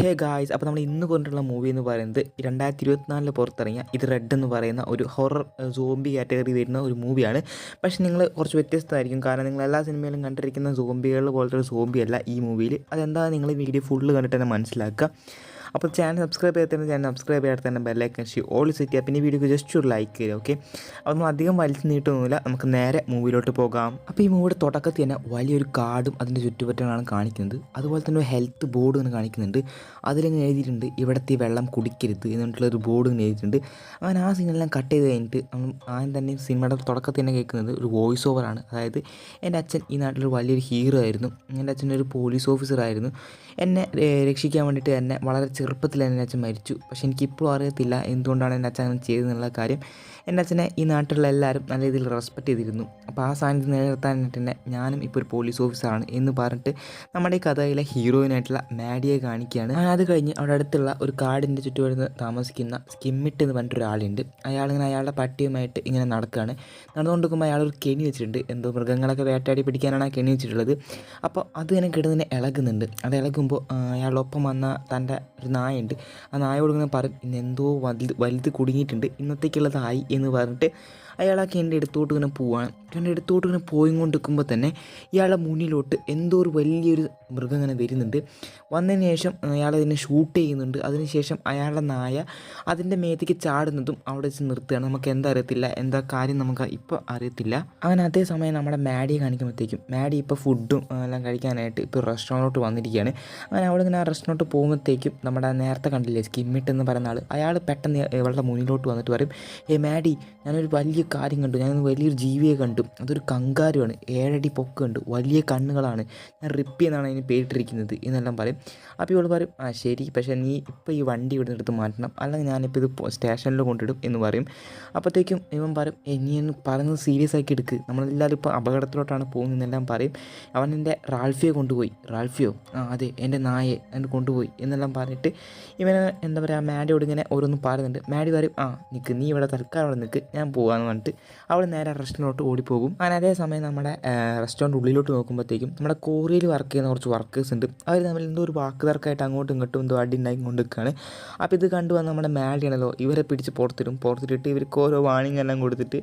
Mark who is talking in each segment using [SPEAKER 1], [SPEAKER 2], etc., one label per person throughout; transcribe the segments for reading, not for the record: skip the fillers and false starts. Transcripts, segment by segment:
[SPEAKER 1] Hey guys, അപ്പോൾ നമ്മൾ ഇന്ന് കൊണ്ടുള്ള മൂവി എന്ന് പറയുന്നത് 2024 പുറത്തിറങ്ങിയ ഇത് റെഡ് എന്ന് പറയുന്ന ഒരു ഹൊറർ സോംബി കാറ്റഗറി വരുന്ന ഒരു മൂവിയാണ്. പക്ഷേ നിങ്ങൾ കുറച്ച് വ്യത്യസ്തമായിരിക്കും, കാരണം നിങ്ങൾ എല്ലാ സിനിമയിലും കണ്ടിരിക്കുന്ന സോംബികൾ പോലത്തെ ഒരു സോംബി അല്ല ഈ മൂവിയിൽ. അതെന്താ നിങ്ങൾ വീഡിയോ ഫുള്ള് കണ്ടിട്ട് തന്നെ മനസ്സിലാക്കുക. അപ്പോൾ ചാനൽ സബ്സ്ക്രൈബ് ചെയ്യാത്തതിന് ചാനൽ സബ്സ്ക്രൈബ് ചെയ്യാത്ത തന്നെ ബെല്ലൈക്കൻ ഓൾ സെറ്റ് ചെയ്യുക. പിന്നെ ഈ വീഡിയോക്ക് ജസ്റ്റ് ഒരു ലൈക്ക് ചെയ്യുക. ഓക്കെ, അപ്പോൾ നമ്മൾ അധികം വലിച്ചു നീട്ടൊന്നുമില്ല, നമുക്ക് നേരെ മൂവിയിലോട്ട് പോകാം. അപ്പോൾ ഈ മൂവിയുടെ തുടക്കത്തിൽ തന്നെ വലിയൊരു കാടും അതിൻ്റെ ചുറ്റുപറ്റങ്ങളാണ് കാണിക്കുന്നത്. അതുപോലെ തന്നെ ഒരു ഹെൽത്ത് ബോർഡ് ഇങ്ങനെ കാണിക്കുന്നുണ്ട്. അതിലിങ്ങനെ എഴുതിയിട്ടുണ്ട് ഇവിടുത്തെ വെള്ളം കുടിക്കരുത് എന്നിട്ടുള്ളൊരു ബോർഡ് ഇങ്ങനെ എഴുതിയിട്ടുണ്ട്. അങ്ങനെ ആ സീനെല്ലാം കട്ട് ചെയ്ത് കഴിഞ്ഞിട്ട് ആദ്യം തന്നെ സിനിമയുടെ തുടക്കത്തിൽ തന്നെ കേൾക്കുന്നത് ഒരു വോയിസ് ഓവറാണ്. അതായത് എൻ്റെ അച്ഛൻ ഈ നാട്ടിലൊരു വലിയൊരു ഹീറോ ആയിരുന്നു, എൻ്റെ അച്ഛനൊരു പോലീസ് ഓഫീസറായിരുന്നു. എന്നെ രക്ഷിക്കാൻ വേണ്ടിയിട്ട് എന്നെ വളരെ ചെറുപ്പത്തിൽ എൻ്റെ അച്ഛൻ മരിച്ചു. പക്ഷേ എനിക്കിപ്പോഴും അറിയത്തില്ല എന്തുകൊണ്ടാണ് എൻ്റെ അച്ഛൻ അങ്ങനെ ചെയ്തതെന്നുള്ള കാര്യം. എൻ്റെ അച്ഛനെ ഈ നാട്ടിലുള്ള എല്ലാവരും നല്ല രീതിയിൽ റെസ്പെക്റ്റ് ചെയ്തിരുന്നു. അപ്പോൾ ആ സാന്നിധ്യം നിലനിർത്താനായിട്ട് തന്നെ ഞാനും ഇപ്പോൾ ഒരു പോലീസ് ഓഫീസറാണ് എന്ന് പറഞ്ഞിട്ട് നമ്മുടെ ഈ കഥയിലെ ഹീറോയിനായിട്ടുള്ള മാഡിയെ കാണിക്കുകയാണ്. അത് കഴിഞ്ഞ് അവിടെ അടുത്തുള്ള ഒരു കാടിൻ്റെ ചുറ്റുവരുന്ന് താമസിക്കുന്ന സ്കിമ്മിട്ട് എന്ന് പറഞ്ഞിട്ട് ഒരാളുണ്ട്. അയാളിങ്ങനെ അയാളുടെ പട്ടിയുമായിട്ട് ഇങ്ങനെ നടക്കുകയാണ്. നടന്നുകൊണ്ടിരിക്കുമ്പോൾ അയാളൊരു കെണി വെച്ചിട്ടുണ്ട്, എന്തോ മൃഗങ്ങളൊക്കെ വേട്ടയാടി പിടിക്കാനാണ് ആ കെണി വെച്ചിട്ടുള്ളത്. അപ്പോൾ അത് ഇങ്ങനെ കിടന്നിങ്ങനെ ഇളകുന്നുണ്ട്. അത് ഇളകുമ്പോൾ അയാളൊപ്പം വന്ന തൻ്റെ ഒരു നായുണ്ട്. ആ നായോട് ഇങ്ങനെ പറയും ഇന്ന് എന്തോ വലുത് കുടുങ്ങിയിട്ടുണ്ട്, ഇന്നത്തേക്കുള്ളതായി എന്ന് പറഞ്ഞിട്ട് അയാൾ ആ കെണ്ടി എടുത്തോട്ട് ഇങ്ങനെ പോവാണ്. കെണ്ടി എടുത്തോട്ട് ഇങ്ങനെ പോയിക്കൊണ്ടിരിക്കുമ്പോൾ തന്നെ ഇയാളുടെ മുന്നിലോട്ട് എന്തോ ഒരു വലിയൊരു മൃഗം ഇങ്ങനെ വരുന്നുണ്ട്. വന്നതിന് ശേഷം അയാളതിനെ ഷൂട്ട് ചെയ്യുന്നുണ്ട്. അതിനുശേഷം അയാളുടെ നായ അതിൻ്റെ മേത്തേക്ക് ചാടുന്നതും അവിടെ വെച്ച് നിർത്തുകയാണ്. നമുക്ക് എന്താ അറിയത്തില്ല, എന്താ കാര്യം നമുക്ക് ഇപ്പോൾ അറിയത്തില്ല. അങ്ങനെ അതേസമയം നമ്മുടെ മാഡിയെ കാണിക്കുമ്പോഴത്തേക്കും മാഡി ഇപ്പോൾ ഫുഡും എല്ലാം കഴിക്കാനായിട്ട് ഇപ്പോൾ റെസ്റ്റോറൻറ്റിലോട്ട് വന്നിരിക്കുകയാണ്. അങ്ങനെ അവളിങ്ങനെ ആ റെസ്റ്റോറൻറ്റ് പോകുമ്പോഴത്തേക്കും നമ്മുടെ നേരത്തെ കണ്ടില്ലേ സ്കിമ്മിട്ട് എന്ന് പറയുന്ന ആൾ, അയാൾ പെട്ടെന്ന് ഇവളുടെ മുന്നിലോട്ട് വന്നിട്ട് പറയും മാഡി, ഞാനൊരു വലിയ കാര്യം കണ്ടു, ഞാനൊരു വലിയൊരു ജീവിയെ കണ്ടു, അതൊരു കങ്കാരുവാണ്, 7 അടി പൊക്കമുണ്ട്, വലിയ കണ്ണുകളാണ്, ഞാൻ റിപ്പി എന്നാണ് അതിന് പേരിട്ടിരിക്കുന്നത് എന്നെല്ലാം പറയും. അപ്പോൾ ഇവൾ പറയും ശരി, പക്ഷേ നീ ഇപ്പോൾ ഈ വണ്ടി ഇവിടെ എടുത്ത് മാറ്റണം, അല്ലെങ്കിൽ ഞാനിപ്പോൾ ഇത് സ്റ്റേഷനിൽ കൊണ്ടിടും എന്ന് പറയും. അപ്പോഴത്തേക്കും ഇവൻ പറയും നീ എന്ന് പറയുന്നത് സീരിയസ് ആക്കി എടുക്ക്, നമ്മളെല്ലാവരും ഇപ്പോൾ അപകടത്തിലോട്ടാണ് പോകുന്നതെന്നെല്ലാം പറയും. അവൻ എൻ്റെ റാൽഫിയെ കൊണ്ടുപോയി, റാൽഫിയോ അതെ എൻ്റെ നായെ എന്നെ കൊണ്ടുപോയി എന്നെല്ലാം പറഞ്ഞിട്ട് ഇവന് എന്താ പറയുക മാഡിയോട് ഇങ്ങനെ ഓരോന്നും പറയുന്നുണ്ട്. മാഡി പറയും നിൽക്ക്, നീ ഇവിടെ തൽക്കാലം അവിടെ നിൽക്ക്, ഞാൻ പോകാമെന്ന് പറഞ്ഞിട്ട് അവൾ നേരെ റെസ്റ്റോറൻറ്റിലോട്ട് ഓടിപ്പോകും. അങ്ങനെ അതേസമയം നമ്മുടെ റെസ്റ്റോറൻറ്റ് ഉള്ളിലോട്ട് നോക്കുമ്പോഴത്തേക്കും നമ്മുടെ കോറിയയിൽ വർക്ക് ചെയ്യുന്ന കുറച്ച് വർക്കേഴ്സ് ഉണ്ട്. അവർ തമ്മിൽ എന്തോ ഒരു വാക്ക് തർക്കമായിട്ട് അങ്ങോട്ടും ഇങ്ങോട്ടും എന്തോ അടി ഉണ്ടാക്കി കൊണ്ടിരിക്കുകയാണ്. അപ്പോൾ ഇത് കണ്ടുവന്ന് നമ്മുടെ മാഡിയാണല്ലോ ഇവരെ പിടിച്ച് പുറത്തിട്ടിട്ട് ഇവർക്ക് ഓരോ വാണിംഗ് എല്ലാം കൊടുത്തിട്ട്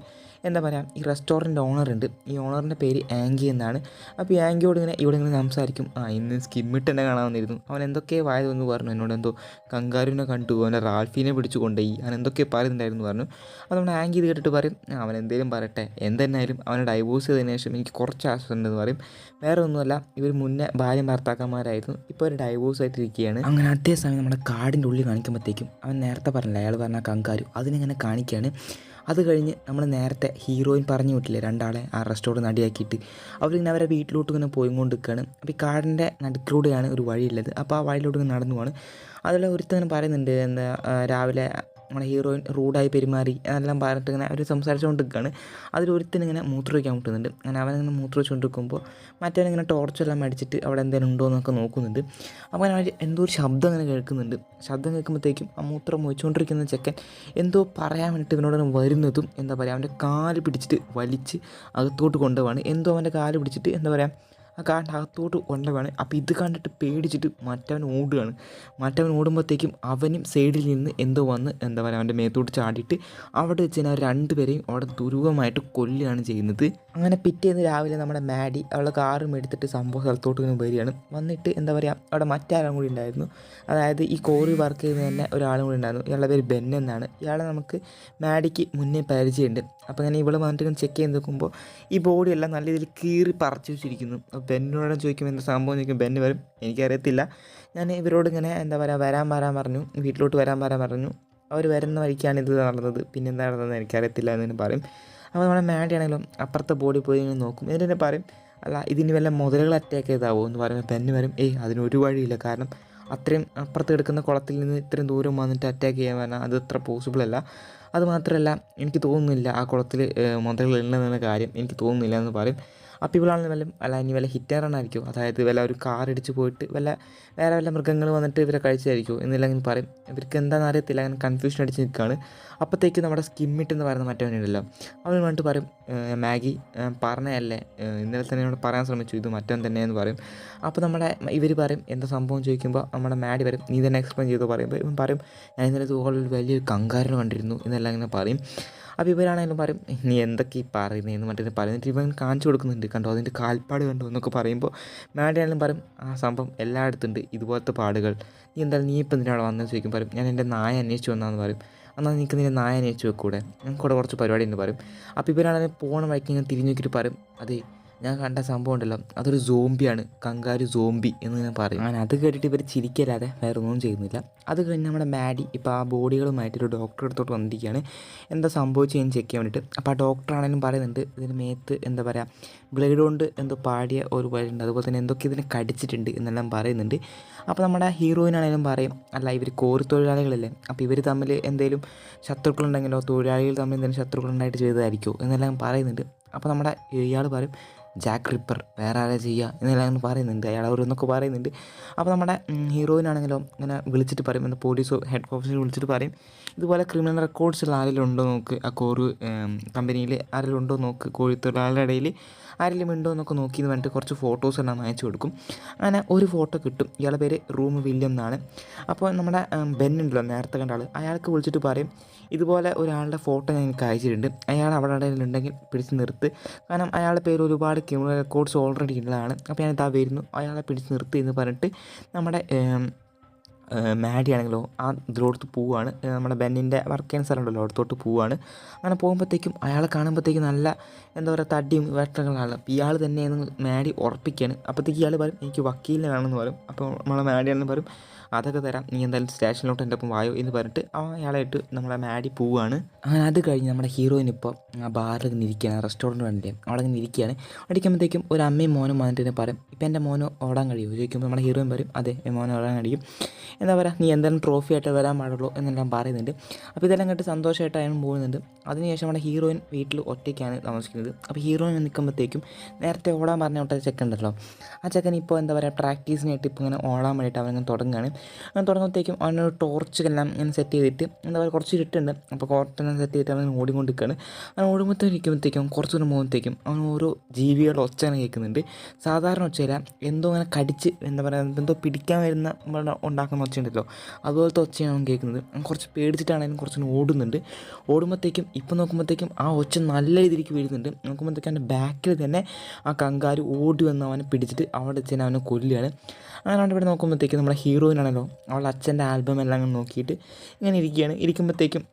[SPEAKER 1] എന്താ പറയുക, ഈ റെസ്റ്റോറൻറ്റ് ഓണറുണ്ട്, ഈ ഓണറിൻ്റെ പേര് ആങ്കി എന്നാണ്. അപ്പോൾ ഈ ആങ്കിയോട് ഇവിടെ ഇങ്ങനെ സംസാരിക്കും. ഇന്ന് സ്കിമ്മിട്ട് എന്നെ കാണാൻ വന്നിരുന്നു, അവൻ എന്തൊക്കെ വായതെന്ന് പറഞ്ഞു, എന്നോട് എന്തോ കങ്കാരുവിനെ കണ്ടു, അവൻ്റെ റാൽഫീനെ പിടിച്ചു കൊണ്ടുപോയി, അവൻ എന്തൊക്കെ പറയുന്നുണ്ടായിരുന്നു പറഞ്ഞു. അപ്പോൾ നമ്മുടെ ആങ്കി ഇത് കേട്ടിട്ട് പറയും അവൻ എന്തേലും പറയട്ടെ, എന്തെന്നായാലും അവനെ ഡൈവോഴ്സ് ചെയ്തതിന് ശേഷം എനിക്ക് കുറച്ച് ആശ്വാസമുണ്ടെന്ന് പറയും. വേറെ ഒന്നുമല്ല, ഇവർ മുന്നേ ഭാര്യ ഭർത്താക്കന്മാരായിരുന്നു, ഇപ്പോൾ ഒരു ഡൈവോഴ്സ് ആയിട്ടിരിക്കുകയാണ്. അങ്ങനെ അതേസമയം നമ്മുടെ കാടിൻ്റെ ഉള്ളിൽ കാണിക്കുമ്പോഴത്തേക്കും അവൻ നേരത്തെ പറഞ്ഞില്ല, അയാൾ പറഞ്ഞ കങ്കാരു അതിനിങ്ങനെ കാണിക്കുകയാണ്. അത് കഴിഞ്ഞ് നമ്മൾ നേരത്തെ ഹീറോയിൻ പറഞ്ഞു വിട്ടില്ലേ രണ്ടാളെ ആ റെസ്റ്റോറൻറ്റ് നടിയാക്കിയിട്ട്, അവരിങ്ങനെ അവരെ വീട്ടിലോട്ട് ഇങ്ങനെ പോയിക്കൊണ്ട് നിൽക്കുകയാണ്. അപ്പോൾ ഈ കാടിൻ്റെ നടുക്കിലൂടെയാണ് ഒരു വഴിയുള്ളത്. അപ്പോൾ ആ വഴിയിലോട്ട് ഇങ്ങനെ നടന്നു പോവാണ്. അതിൽ ഒരുത്തങ്ങനെ പറയുന്നുണ്ട് എന്താ രാവിലെ നമ്മുടെ ഹീറോയിൻ റൂഡായി പെരുമാറി എന്നെല്ലാം പറഞ്ഞിട്ട് ഇങ്ങനെ അവർ സംസാരിച്ചുകൊണ്ടിരിക്കുകയാണ്. അതിലൊരുത്തനിങ്ങനെ മൂത്രമൊഴിക്കാൻ മുട്ടുന്നുണ്ട്. അങ്ങനെ അവനിങ്ങനെ മൂത്രമൊഴിച്ചുകൊണ്ടിരിക്കുമ്പോൾ മറ്റവനിങ്ങനെ ടോർച്ചെല്ലാം അടിച്ചിട്ട് അവിടെ എന്തെങ്കിലും ഉണ്ടോ എന്നൊക്കെ നോക്കുന്നുണ്ട്. അപ്പോൾ അവർ എന്തോ ഒരു ശബ്ദം അങ്ങനെ കേൾക്കുന്നുണ്ട്. ശബ്ദം കേൾക്കുമ്പോഴത്തേക്കും ആ മൂത്രം ഒഴിച്ചുകൊണ്ടിരിക്കുന്ന ചെക്കൻ എന്തോ പറയാൻ വേണ്ടിയിട്ട് ഇവനോട് വരുന്നതും എന്താ പറയുക അവൻ്റെ കാല് പിടിച്ചിട്ട് വലിച്ച് അകത്തോട്ട് കൊണ്ടുപോവാണ്. എന്തോ അവൻ്റെ കാല് പിടിച്ചിട്ട് എന്താ പറയുക ആ കാടിൻ്റെ അകത്തോട്ട് കൊണ്ടുപോവാണ്. അപ്പോൾ ഇത് കണ്ടിട്ട് പേടിച്ചിട്ട് മറ്റവൻ ഓടുകയാണ്. മറ്റവൻ ഓടുമ്പോഴത്തേക്കും അവനും സൈഡിൽ നിന്ന് എന്തോ വന്ന് എന്താ പറയുക അവൻ്റെ മേത്തോട്ട് ചാടിയിട്ട് അവിടെ വെച്ച് അവർ രണ്ടുപേരെയും അവിടെ ദുരൂഹമായിട്ട് കൊല്ലുകയാണ് ചെയ്യുന്നത്. അങ്ങനെ പിറ്റേന്ന് രാവിലെ നമ്മുടെ മാഡി അവളുടെ കാറും എടുത്തിട്ട് സംഭവ സ്ഥലത്തോട്ട് ഇങ്ങനെ വരികയാണ്. വന്നിട്ട് എന്താ പറയുക അവിടെ മറ്റാരും കൂടി ഉണ്ടായിരുന്നു, അതായത് ഈ കോറി വർക്ക് ചെയ്യുന്ന തന്നെ ഒരാളും കൂടി ഉണ്ടായിരുന്നു. ഇയാളുടെ പേര് ബെൻ എന്നാണ്. ഇയാളെ നമുക്ക് മാഡിക്ക് മുന്നേ പരിചയമുണ്ട്. അപ്പോൾ അങ്ങനെ ഇവള് വന്നിട്ട് ചെക്ക് ചെയ്ത് നോക്കുമ്പോൾ ഈ ബോഡിയെല്ലാം നല്ല രീതിയിൽ കീറി പറിച്ചു വെച്ചിരിക്കുന്നു. ബെന്നിനോട് ചോദിക്കുമ്പോൾ എന്താ സംഭവം ചോദിക്കും, ബെന്ന് വരും എനിക്കറിയത്തില്ല, ഞാൻ ഇവരോട് ഇങ്ങനെ എന്താ പറയുക വരാൻ പറഞ്ഞു, വീട്ടിലോട്ട് വരാൻ പറഞ്ഞു, അവർ വരുന്ന വഴിക്കാണ് ഇത് നടന്നത്, പിന്നെ എന്താ നടന്നതെന്ന് എനിക്കറിയത്തില്ല എന്ന് പറയും. അപ്പോൾ നമ്മുടെ മാഡി ആണെങ്കിലും അപ്പുറത്തെ ബോഡി പോയി ഇങ്ങനെ നോക്കും. എന്നിട്ട് തന്നെ പറയും അല്ല ഇതിന് വല്ല മുതലുകൾ അറ്റാക്ക് ചെയ്താവോ എന്ന് പറയുമ്പോൾ ബെന്ന് വരും അതിനൊരു വഴിയില്ല, കാരണം അത്രയും അപ്പുറത്ത് കിടക്കുന്ന കുളത്തിൽ നിന്ന് ഇത്രയും ദൂരം വന്നിട്ട് അറ്റാക്ക് ചെയ്യാൻ പറഞ്ഞാൽ അത് അത്ര പോസിബിൾ അല്ല. അതുമാത്രമല്ല എനിക്ക് തോന്നുന്നില്ല ആ കുളത്തിൽ മുതലുകൾ ഉണ്ടെന്ന കാര്യം എനിക്ക് തോന്നുന്നില്ല എന്ന് പറയും. അപ്പോൾ ഇവളാണെങ്കിൽ ഇനി വല്ല ഹിറ്റ് ആൻഡ് റൺ ആയിരിക്കും, അതായത് വല്ല ഒരു കാർ ഇടിച്ച് പോയിട്ട് വേറെ വല്ല മൃഗങ്ങൾ വന്നിട്ട് ഇവരെ കഴിച്ചായിരിക്കും എന്നില്ലെങ്കിൽ പറയും. ഇവർക്ക് എന്താണെന്ന് അറിയത്തില്ല, അങ്ങനെ കൺഫ്യൂഷൻ അടിച്ച് നിൽക്കുകയാണ്. അപ്പോഴത്തേക്ക് നമ്മുടെ സ്കിമ്മിട്ട് എന്ന് പറയുന്ന മറ്റവനുണ്ടല്ലോ, അവൻ വന്നിട്ട് പറയും മാഗി പറഞ്ഞതല്ലേ, ഇന്നലെ തന്നെ എന്നോട് പറയാൻ ശ്രമിച്ചു, ഇത് മറ്റവൻ തന്നെയെന്ന് പറയും. അപ്പോൾ ഇവർ പറയും എന്താ സംഭവം ചോദിക്കുമ്പോൾ നമ്മുടെ മാഡി പറയും നീ തന്നെ എക്സ്പ്ലെയിൻ ചെയ്തോ പറയുമ്പോൾ ഇവൻ പറയും ഞാൻ ഇന്നലെ ഇതുപോലെ വലിയൊരു കങ്കാരനെ കണ്ടിരുന്നു എന്നെല്ലാം ഇങ്ങനെ പറയും. അപ്പോൾ ഇവരാണെങ്കിലും പറയും നീ എന്തൊക്കെ ഈ പറയുന്നതെന്ന് മറ്റേ പറയുന്നിട്ട് ഇവൻ കാണിച്ചു കൊടുക്കുന്നുണ്ട്, കണ്ടോ അതിൻ്റെ കാൽപ്പാട് കണ്ടോ എന്നൊക്കെ പറയുമ്പോൾ മാഡി ആണെങ്കിലും പറയും ആ സംഭവം എല്ലായിടത്തുണ്ട് ഇതുപോലത്തെ പാടുകൾ, നീ ഇപ്പം എന്തിനാണ് വന്നതെന്ന് ചോദിക്കും പറയും ഞാൻ എൻ്റെ നായ അന്വേഷിച്ച് വന്നാന്ന് പറയും. എന്നാൽ നിനക്ക് നിൻ്റെ നായ അന്വേഷിച്ച് വെക്കൂടെ, ഞങ്ങൾക്കൂടെ കുറച്ച് പരിപാടി ഉണ്ട് പറയും. അപ്പോൾ ഇവരാണെങ്കിൽ പോണ വഴിക്ക് ഇങ്ങനെ തിരിഞ്ഞു നോക്കിയിട്ട് പറയും അതെ ഞാൻ കണ്ട സംഭവം ഉണ്ടല്ലോ അതൊരു സോംബിയാണ്, കങ്കാരു സോംബി എന്ന് ഞാൻ പറയും. അങ്ങനെ അത് കേട്ടിട്ട് ഇവർ ചിരിക്കല്ലാതെ വേറെ ഒന്നും ചെയ്യുന്നില്ല. അത് കഴിഞ്ഞ് നമ്മുടെ മാഡി ഇപ്പോൾ ആ ബോഡികളുമായിട്ടൊരു ഡോക്ടറെ അടുത്തോട്ട് വന്നിരിക്കുകയാണ് എന്താ സംഭവിച്ചതെന്ന് ചെക്ക് ചെയ്യാൻ വേണ്ടിയിട്ട്. അപ്പോൾ ആ ഡോക്ടറാണെങ്കിലും പറയുന്നുണ്ട് ഇതിന് മേത്ത് എന്താ പറയുക ബ്ലേഡ് കൊണ്ട് എന്തോ പാടിയ ഒരു വഴിയുണ്ട്, അതുപോലെ തന്നെ എന്തൊക്കെ ഇതിനെ കടിച്ചിട്ടുണ്ട് എന്നെല്ലാം പറയുന്നുണ്ട്. അപ്പോൾ നമ്മുടെ ഹീറോയിനാണെങ്കിലും പറയും അല്ല ഇവർ കോറി തൊഴിലാളികളല്ലേ, അപ്പോൾ ഇവർ തമ്മിൽ എന്തെങ്കിലും ശത്രുക്കളുണ്ടെങ്കിലോ തൊഴിലാളികൾ തമ്മിൽ എന്തെങ്കിലും ശത്രുക്കളുണ്ടായിട്ട് ചെയ്തതായിരിക്കുമോ എന്നെല്ലാം പറയുന്നുണ്ട്. അപ്പോൾ നമ്മുടെ ഇയാൾ പറയും ജാക്ക് റിപ്പർ വേറെ ആരാ ചെയ്യുക എന്നെല്ലാം പറയുന്നുണ്ട്, അയാൾ അവരൊന്നൊക്കെ പറയുന്നുണ്ട്. അപ്പോൾ നമ്മുടെ ഹീറോയിനാണെങ്കിലോ ഇങ്ങനെ വിളിച്ചിട്ട് പറയും എന്താ പോലീസ് ഹെഡ് ഓഫീസിൽ വിളിച്ചിട്ട് പറയും ഇതുപോലെ ക്രിമിനൽ റെക്കോർഡ്സുള്ള ആരെങ്കിലും ഉണ്ടോ നോക്ക്, ആ കോറി കമ്പനിയിൽ ആരെങ്കിലും ഉണ്ടോ നോക്ക്, കോഴിത്തൊഴിലാളികളുടെ ഇടയിൽ ആരെങ്കിലും ഉണ്ടോ എന്നൊക്കെ നോക്കിയെന്ന് പറഞ്ഞിട്ട് കുറച്ച് ഫോട്ടോസ് എല്ലാം അയച്ചു കൊടുക്കും. അങ്ങനെ ഒരു ഫോട്ടോ കിട്ടും, ഇയാളുടെ പേര് റൂം വില്യം എന്നാണ്. അപ്പോൾ നമ്മുടെ ബെൻ ഉണ്ടല്ലോ നേരത്തെ കണ്ട ആൾ, അയാൾക്ക് വിളിച്ചിട്ട് പറയും ഇതുപോലെ ഒരാളുടെ ഫോട്ടോ ഞാൻ എനിക്ക് അയച്ചിട്ടുണ്ട്, അയാൾ അവിടെ ഉണ്ടെങ്കിൽ പിടിച്ച് നിർത്ത്, കാരണം അയാളുടെ പേര് ഒരുപാട് ക്രിമിനൽ റെക്കോർഡ്സ് ഓൾറെഡി ഉള്ളതാണ്, അപ്പോൾ ഞാൻ ഇതാ വരുന്നു അയാളെ പിടിച്ച് നിർത്തി എന്ന് പറഞ്ഞിട്ട് നമ്മുടെ മാഡി ആണെങ്കിലോ ആ ഇതിലോട്ട് പോവുകയാണ്, നമ്മുടെ ബെന്നിൻ്റെ വർക്ക് ചെയ്യുന്ന സ്ഥലമുണ്ടല്ലോ അടുത്തോട്ട് പോവുകയാണ്. അങ്ങനെ പോകുമ്പോഴത്തേക്കും അയാളെ കാണുമ്പോഴത്തേക്കും നല്ല എന്താ പറയുക തടിയും വേട്ടകളാണ്, അപ്പോൾ ഇയാൾ തന്നെയെന്ന് മാഡി ഉറപ്പിക്കുകയാണ്. അപ്പോഴത്തേക്ക് ഇയാൾ പറയും എനിക്ക് വക്കീലിനെ വേണമെന്ന് പറയും. അപ്പോൾ നമ്മളെ മാഡി ആണെന്ന് പറയും അതൊക്കെ തരാം, നീ എന്തായാലും സ്റ്റേഷനിലോട്ട് എൻ്റെ ഒപ്പം വായോ എന്ന് പറഞ്ഞിട്ട് അയാളായിട്ട് നമ്മളെ മാഡി പോവുകയാണ്. അങ്ങനെ അത് കഴിഞ്ഞ് നമ്മുടെ ഹീറോയിൻ ഇപ്പോൾ ആ ബാറിൽ ഇങ്ങനെ ഇരിക്കുകയാണ്, റെസ്റ്റോറൻറ്റ് വേണ്ടി അവിടെ ഇങ്ങനെ ഇരിക്കുകയാണ്. അടിക്കുമ്പോഴത്തേക്കും ഒരു അമ്മയും മോനും വന്നിട്ട് തന്നെ പറയും ഇപ്പം എൻ്റെ മോന് ഓടാൻ കഴിയുമോ ചോദിക്കുമ്പോൾ നമ്മുടെ ഹീറോയിൻ പറയും അതെ മോന് ഓടാൻ കഴിയും, എന്താ പറയുക നീ എന്തായാലും ട്രോഫി ആയിട്ട് വരാൻ പാടുള്ളൂ എന്നെല്ലാം പറയുന്നുണ്ട്. അപ്പോൾ ഇതെല്ലാം കണ്ടിട്ട് സന്തോഷമായിട്ട് അയാൾ പോകുന്നുണ്ട്. അതിനുശേഷം നമ്മുടെ ഹീറോയിൻ വീട്ടിൽ ഒറ്റയ്ക്കാണ് താമസിക്കുന്നത്. അപ്പോൾ ഹീറോയിൻ നിൽക്കുമ്പോഴത്തേക്കും നേരത്തെ ഓടാൻ പറഞ്ഞ ഒട്ട ചെക്കൻ ഉണ്ടല്ലോ, ആ ചെക്കൻ ഇപ്പോൾ എന്താ പറയുക പ്രാക്ടീസിനായിട്ട് ഇപ്പോൾ ഇങ്ങനെ ഓടാൻ വേണ്ടിയിട്ട് അവനിങ്ങനെ തുടങ്ങുകയാണ്. അങ്ങനെ തുടങ്ങുമ്പോഴത്തേക്കും അവനൊരു ടോർച്ച് എല്ലാം ഇങ്ങനെ സെറ്റ് ചെയ്തിട്ട് എന്താ പറയുക കുറച്ച് ഇരുട്ടുണ്ട്, അപ്പോൾ കോർട്ടെല്ലാം സെറ്റ് ചെയ്തിട്ട് അവൻ ഓടിക്കൊണ്ടിരിക്കുകയാണ്. അവൻ ഓടുമ്പോഴത്തേക്കും കുറച്ച് ദൂരം പോകുമ്പോഴത്തേക്കും അവൻ ഓരോ ജീവികളുടെ ഒച്ച കേൾക്കുന്നുണ്ട്. സാധാരണ ഒച്ചയില്ല, എന്തോ അങ്ങനെ കടിച്ച് എന്താ പറയുക എന്തോ പിടിക്കാൻ വരുന്ന ഉണ്ടാക്കുന്ന ഒച്ചയുണ്ടല്ലോ അതുപോലത്തെ ഒച്ചയാണ് അവൻ കേൾക്കുന്നത്. കുറച്ച് പേടിച്ചിട്ടാണെങ്കിലും കുറച്ച് ഓടുന്നുണ്ട്. ഓടുമ്പോഴത്തേക്കും ഇപ്പം നോക്കുമ്പോഴത്തേക്കും ആ ഒച്ച നല്ല രീതിക്ക് വീഴുന്നുണ്ട്. നോക്കുമ്പോഴത്തേക്കും അവൻ്റെ ബാക്കിൽ തന്നെ ആ കങ്കാരു ഓടി വന്ന് അവനെ പിടിച്ചിട്ട് അവിടെ വെച്ച് അവനെ കൊല്ലുകയാണ്. അങ്ങനെ ഇവിടെ നോക്കുമ്പോഴത്തേക്കും നമ്മുടെ ഹീറോയിനാണല്ലോ അവളുടെ അച്ഛൻ്റെ ആൽബം എല്ലാം അങ്ങനെ നോക്കിയിട്ട് ഇങ്ങനെ ഇരിക്കുമ്പോഴത്തേക്കും